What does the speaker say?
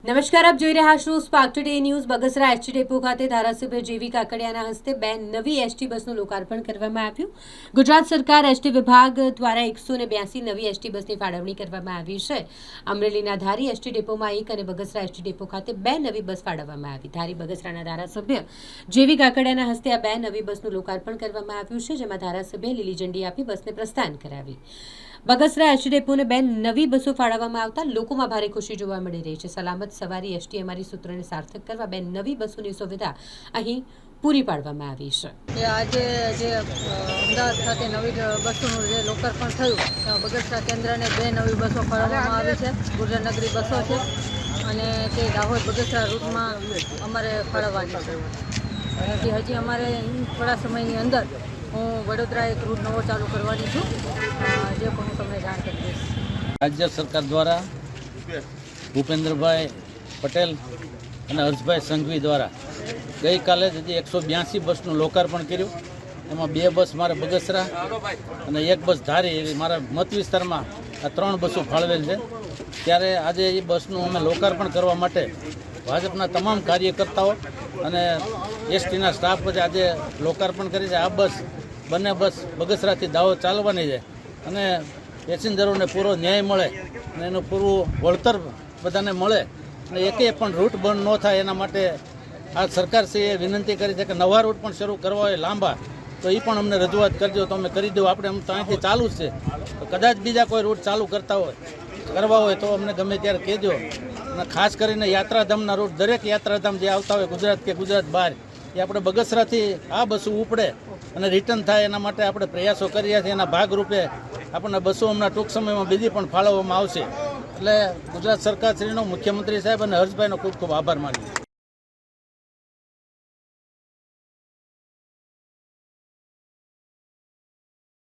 નમસ્કાર, આપ જોઈ રહ્યા છો spark today news. Bagasara ST depot ખાતે ધારાસભ્ય જેવી કાકડિયાના હસ્તે બે નવી એસટી બસનું લોકાર્પણ કરવામાં આવ્યું। ગુજરાત સરકાર એસટી વિભાગ દ્વારા 182 નવી એસટી બસની ફાળવણી કરવામાં આવી છે। અમરેલીના ધારી એસટી ડેપોમાં એક અને બગસરા એસટી ડેપો ખાતે બે નવી બસ ફાળવવામાં આવી। ધારી બગસરાના ધારાસભ્ય જેવી કાકડિયાના હસ્તે આ બે નવી બસનું લોકાર્પણ કરવામાં આવ્યું છે, જેમાં ધારાસભ્ય લીલી ઝંડી આપી બસને પ્રસ્થાન કરાવી। બગસરા એસટી ડેપોને બે નવી બસો ફાળવવામાં આવતા લોકોમાં ભારે ખુશી જોવા મળી રહી છે। સલામત સવારી એસટી અમારી સૂત્રને સાર્થક કરવા બે નવી બસોની સુવિધા અહીં પૂરી પાડવામાં આવી છે। આજે જે અમદાવાદ ખાતે નવી બસોનું જે લોકાર્પણ થયું, બગસરા કેન્દ્રને બે નવી બસો ફાળવવામાં આવી છે। ગુર્જરનગરી બસો છે અને તે દાહોદ બગસરા રૂટમાં અમારે ફાળવવાની છે। હજી અમારે થોડા સમયની અંદર હું વડોદરા એક રૂટ નવો ચાલુ કરવાની છું, જે પણ હું તમને જાણ કરી દઈશ। રાજ્ય સરકાર દ્વારા ભૂપેન્દ્રભાઈ પટેલ અને હર્ષભાઈ સંઘવી દ્વારા ગઈકાલે જ 182 બસનું લોકાર્પણ કર્યું। એમાં બે બસ મારે બગસરા અને એક બસ ધારી એવી મારા મત વિસ્તારમાં આ ત્રણ બસો ફાળવેલ છે। ત્યારે આજે એ બસનું અમે લોકાર્પણ કરવા માટે ભાજપના તમામ કાર્યકર્તાઓ અને એસટીના સ્ટાફ પછી આજે લોકાર્પણ કરી છે। આ બસ બંને બસ બગસરાથી દાહોદ ચાલવાની છે અને પેસેન્જરોને પૂરો ન્યાય મળે અને એનું પૂરું વળતર બધાને મળે અને એકે પણ રૂટ બંધ ન થાય એના માટે આ સરકારશ્રીએ વિનંતી કરી છે કે નવા રૂટ પણ શરૂ કરવા હોય લાંબા, તો એ પણ અમને રજૂઆત કરજો તો અમે કરી દઉં। આપણે આમ તો અહીંથી ચાલુ જ છે, તો કદાચ બીજા કોઈ રૂટ ચાલુ કરવા હોય તો અમને ગમે ત્યારે કહેજો। અને ખાસ કરીને યાત્રાધામના રૂટ, દરેક યાત્રાધામ જે આવતા હોય ગુજરાત કે ગુજરાત બહાર, એ આપણે બગસરાથી આ બસો ઉપડે અને રિટર્ન થાય એના માટે આપણે પ્રયાસો કર્યા છીએ। એના ભાગરૂપે આપણને બસો હમણાં ટૂંક સમયમાં બીજી પણ ફાળવવામાં આવશે। એટલે ગુજરાત સરકારશ્રીનો, મુખ્યમંત્રી સાહેબ અને હર્ષભાઈનો ખૂબ ખૂબ આભાર માનીએ।